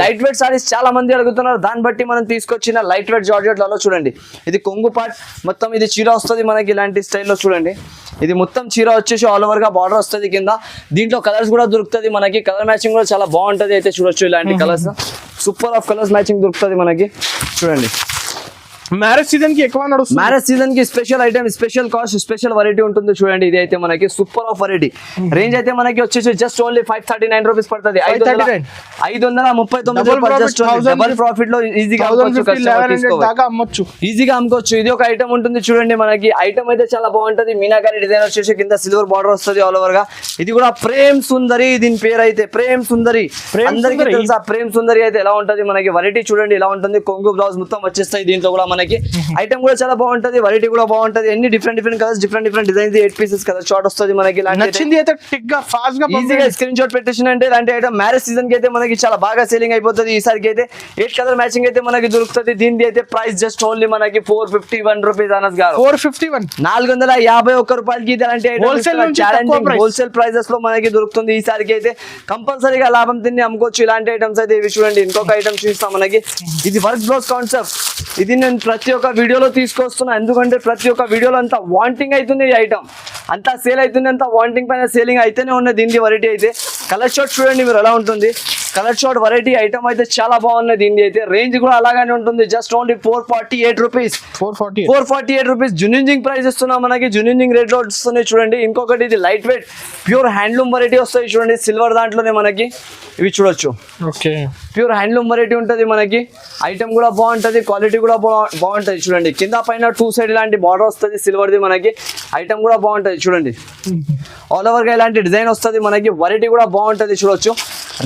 లైట్ వెయిట్ సారీస్ చాలా మంది అడుగుతున్నారు, దాన్ని బట్టి మనం తీసుకొచ్చిన లైట్ వెయిట్ జార్జెట్ లలో చూడండి. ఇది కొంగు పార్ట్ మొత్తం ఇది చీర వస్తుంది మనకి ఇలాంటి స్టైల్లో చూడండి. ఇది మొత్తం చీర వచ్చేసి ఆల్ ఓవర్ గా బార్డర్ వస్తుంది కింద. దీంట్లో కలర్స్ కూడా దొరుకుతుంది మనకి, కలర్ మ్యాచింగ్ కూడా చాలా బాగుంటది. అయితే చూడొచ్చు ఇలాంటి colours, super of colours matching దొరుకుతుంది మనకి చూడండి. మ్యారేజ్ సీజన్ కి ఎక్కువ నడుస్తుంది. మ్యారేజ్ సీజన్ కి special item, special cost, special variety ఉంటుంది చూడండి. ఇది అయితే మనకి సూపర్ ఆఫ్ వెరైటీ. రేంజ్ అయితే మనకి వచ్చేసి జస్ట్ ఓన్లీ 539 రూపీస్ పడుతుంది. 539 డబల్ ప్రాఫిట్ లో ఈజీగా అమ్మొచ్చు. ఈజీగా అమ్ముకోవచ్చు. ఇది ఒక ఐటమ్ ఉంటుంది చూడండి మనకి. ఐటమ్ అయితే చాలా బాగుంటది. మీనాకారి డిజైన్ వచ్చేసి కింద సిల్వర్ బార్డర్ వస్తుంది ఆల్ ఓవర్ గా. ఇది కూడా ప్రేమ్ సుందరి, దీని పేరు అయితే ప్రేమ్ సుందరి. అందరికీ తెలుసా ప్రేమ్ సుందరి అయితే ఎలా ఉంటది మనకి. వెరైటీ చూడండి ఎలా ఉంటుంది. కొంగు బ్లౌజ్ మొత్తం వచ్చేస్తాయి. దీంట్లో కూడా మనకి ఐటమ్ కూడా చాలా బాగుంటది, వెరైటీ కూడా బాగుంటది. ఎన్ని different colours, different designs, 8 pieces colour short వస్తుంది మనకి. నచ్చింది అయితే టిక్ గా ఫాస్ట్ గా ఈజీగా స్క్రీన్ షాట్ పెట్టేసినంటే ఇలాంటి ఐటమ్ మ్యారేజ్ సీజన్ కి అయితే మనకి చాలా బాగా సేలింగ్ అయిపోతుంది. ఈసారికి అయితే 8 కలర్ మ్యాచింగ్ అయితే మనకి దొరుకుతుంది. దీని అయితే ప్రైస్ జస్ట్ ఓన్లీ మనకి 451 రూపీస్. అనస్ గారు 451, 451 రూపాయలకి ఇలాంటి హోల్సేల్ ప్రైజెస్ లో మనకి దొరుకుతుంది. ఈసారికి అయితే కంపల్సరీగా లాభం తిని అమ్ముకోవచ్చు ఇలాంటి ఐటమ్స్ అయితే. ఇవి చూడండి, ఇంకొక ఐటమ్ చూస్తాం మనకి. ఇది వర్క్ బ్లౌజ్ కాన్సెప్ట్. ఇది నేను ప్రతి ఒక్క వీడియోలో తీసుకొస్తున్నా, ఎందుకంటే ప్రతి ఒక్క వీడియోలో అంతా వాంటింగ్ అవుతుంది. ఈ ఐటమ్ అంతా సేల్ అవుతుంది, అంతా వాంటింగ్ పైన సేలింగ్ అయితేనే ఉన్నది. దీని వెరైటీ అయితే కలర్ షార్ట్ చూడండి మీరు ఎలా ఉంటుంది. కలర్ షార్ట్ వెరైటీ ఐటమ్ అయితే చాలా బాగున్నది. దీని అయితే రేంజ్ కూడా అలాగానే ఉంటుంది. Just only 448 rupees. 448 రూపీస్ జునింజింగ్ ప్రైస్ ఇస్తున్నాం మనకి. జునింజింగ్ రేట్ లో వస్తున్నాయి చూడండి. ఇంకొకటి ఇది light weight pure handloom variety వస్తాయి చూడండి, సిల్వర్ దాంట్లోనే మనకి. ఇవి చూడొచ్చు, ప్యూర్ హ్యాండ్లూమ్ వెరైటీ ఉంటుంది మనకి. ఐటమ్ కూడా బాగుంటది, క్వాలిటీ కూడా బాగుంటది చూడండి. కింద పైన 2 సైడ్ ఇలాంటి బార్డర్ వస్తుంది సిల్వర్ది మనకి. ఐటమ్ కూడా బాగుంటది చూడండి, ఆల్ ఓవర్ గా ఇలాంటి డిజైన్ వస్తుంది మనకి. వెరైటీ కూడా బాగుంటది చూడొచ్చు.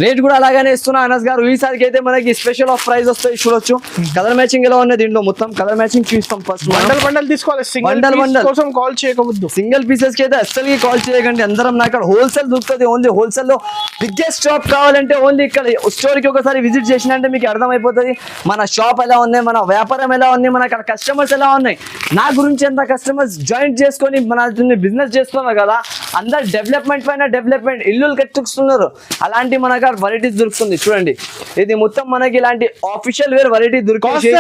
రేట్ కూడా అలాగనే ఇస్తున్నా అనస్ గారు. ఈసారికి అయితే మనకి స్పెషల్ ఆఫ్ ప్రైస్ వస్తాయి చూడొచ్చు. కలర్ మ్యాచింగ్ ఎలా ఉన్నాయి దీంట్లో, మొత్తం కలర్ మ్యాచింగ్ చూస్తాం. ఫస్ట్ బండల్ తీసుకోవాలి, బండల్ కోసం కాల్ చేయకూడదు. సింగిల్ పీసెస్ కి అయితే అస్సలు కాల్ చేయకండి. అందరం నాకు హోల్సేల్ దొరుకుతుంది. ఓన్లీ హోల్సేల్ లో బిగ్గెస్ట్ షాప్ కావాలంటే ఓన్లీ ఇక్కడ స్టోర్ కి ఒకసారి విజిట్ చేసినంటే మీకు అర్థమైపోతుంది మన షాప్ ఎలా ఉన్నాయి, మన వ్యాపారం ఎలా ఉంది, మన అక్కడ కస్టమర్స్ ఎలా ఉన్నాయి. నా గురించి ఎంత కస్టమర్స్ జాయింట్ చేసుకొని మన బిజినెస్ చేస్తున్నారు కదా, అందరు డెవలప్మెంట్ పైన డెవలప్మెంట్, ఇల్లులు కట్టుకున్నారు. అలాంటి మన వెరైటీస్ దొరుకుతుంది చూడండి. ఇది మొత్తం మనకి ఇలాంటి ఆఫీషియల్ వేర్ వెరైటీ దొరుకుతుంది.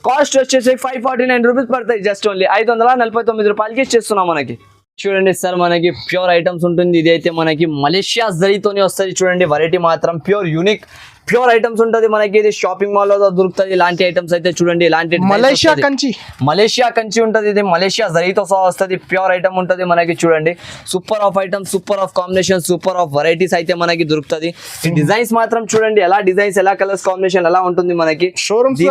కాస్ట్ వచ్చేసి 549 రూపీస్ పడతాయి. జస్ట్ ఓన్లీ 549 రూపాయలకి ఇచ్చేస్తున్నాం మనకి. చూడండి సార్, మనకి ప్యూర్ ఐటమ్స్ ఉంటుంది. ఇది అయితే మనకి మలేషియా జరీతోనే వస్తుంది చూడండి. వెరైటీ మాత్రం ప్యూర్ యూనిక్ ప్యూర్ ఐటమ్స్ ఉంటుంది మనకి. ఇది షాపింగ్ మాల్ లో దొరుకుతుంది ఇలాంటి ఐటమ్స్ అయితే చూడండి. ఇలాంటి మలేషియా కంచి ఉంటుంది. ఇది మలేషియా జరీతో సహా వస్తుంది. ప్యూర్ ఐటమ్ ఉంటుంది మనకి చూడండి. Super of item, super of combination, super of varieties అయితే మనకి దొరుకుతుంది. ఈ డిజైన్స్ మాత్రం చూడండి ఎలా డిజైన్స్, ఎలా కలర్స్ కాంబినేషన్ ఎలా ఉంటుంది మనకి. షోరూమ్స్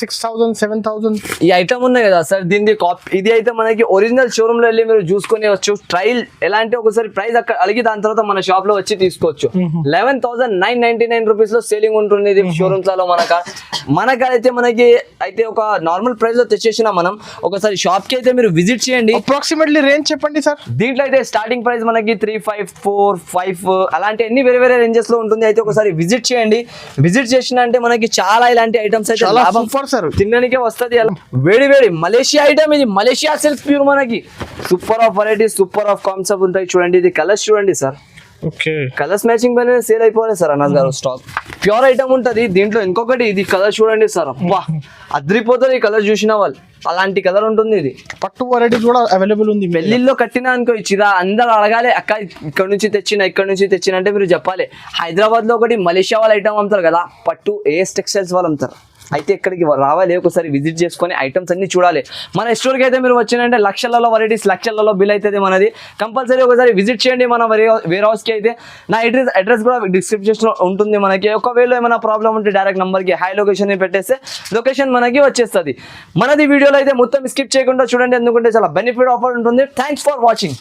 6,000 7,000 ఈ ఐటమ్ ఉన్నాయి కదా సార్, దీని ఇది అయితే మనకి ఒరిజినల్ షోరూమ్ లో వెళ్ళి మీరు చూసుకొని వచ్చు. ట్రయల్ ఎలా అంటే ఒకసారి ప్రైస్ అక్కడ అడిగి దాని తర్వాత మన షాప్ లో వచ్చి తీసుకోవచ్చు. 11,999 రూపీస్ లో సేలింగ్ ఉంటుంది ఇది షోరూమ్స్ లలో. మనకైతే మనకి అయితే ఒక నార్మల్ ప్రైస్ లో తెచ్చేసిన మనం ఒకసారి షాప్ కి అయితే మీరు విజిట్ చేయండి. అప్రాక్సిమేట్లీ రేంజ్ చెప్పండి సార్. దీంట్లో అయితే స్టార్టింగ్ ప్రైస్ మనకి 3,500, 4,500 అలాంటి అన్ని వేరే వేరే రేంజెస్ లో ఉంటుంది. అయితే ఒకసారి విజిట్ చేయండి. విజిట్ చేసిన అంటే మనకి చాలా ఇలాంటి ఐటమ్స్ అయితే లాభం తినడానికే వస్తుంది. వేడి వేడి మలేషియా ఐటమ్, ఇది మలేషియా సిల్క్ ప్యూర్ మనకి. Super of variety, super of concept ఉంటాయి చూడండి. ఇది కలర్స్ చూడండి సార్, కలర్స్ మ్యాచింగ్ పైన సేల్ అయిపోవాలి సార్ అన్నస్ గారు. స్టాక్ ప్యూర్ ఐటమ్ ఉంటది దీంట్లో. ఇంకొకటి ఇది కలర్ చూడండి సార్, అబ్బా అద్రిపోతారు ఈ కలర్ చూసిన వాళ్ళు. అలాంటి కలర్ ఉంటుంది. ఇది పట్టు వెరైటీ కూడా అవైలబుల్ ఉంది. పెళ్లిల్లో కట్టినా అనుకో ఇచ్చిరా, అందరు అడగాలి అక్క ఇక్కడ నుంచి తెచ్చిన అంటే మీరు చెప్పాలి. హైదరాబాద్ లో ఒకటి మలేషియా వాళ్ళ ఐటమ్ అమ్ముతారు కదా, పట్టు ఏఎస్ టెక్స్టైల్స్ వాళ్ళు అమ్ముతారు. అయితే ఇక్కడికి రావాలి, ఒకసారి విజిట్ చేసుకొని ఐటమ్స్ అన్ని చూడాలి. మన స్టోర్కి అయితే మీరు వచ్చినంటే లక్షలలో వెరైటీస్, లక్షలలో బిల్ అవుతుంది మనది. కంపల్సరీ ఒకసారి విజిట్ చేయండి మన వేర్ హౌస్కి. అయితే నా అడ్రస్ కూడా డిస్క్రిప్షన్లో ఉంటుంది మనకి. ఒకవేళ ఏమైనా ప్రాబ్లం ఉంటే డైరెక్ట్ నెంబర్కి హై లొకేషన్ పెట్టేస్తే లొకేషన్ మనకి వచ్చేస్తుంది. మనది వీడియోలో అయితే మొత్తం స్కిప్ చేయకుండా చూడండి, ఎందుకంటే చాలా బెనిఫిట్ ఆఫర్ ఉంటుంది. Thanks for watching.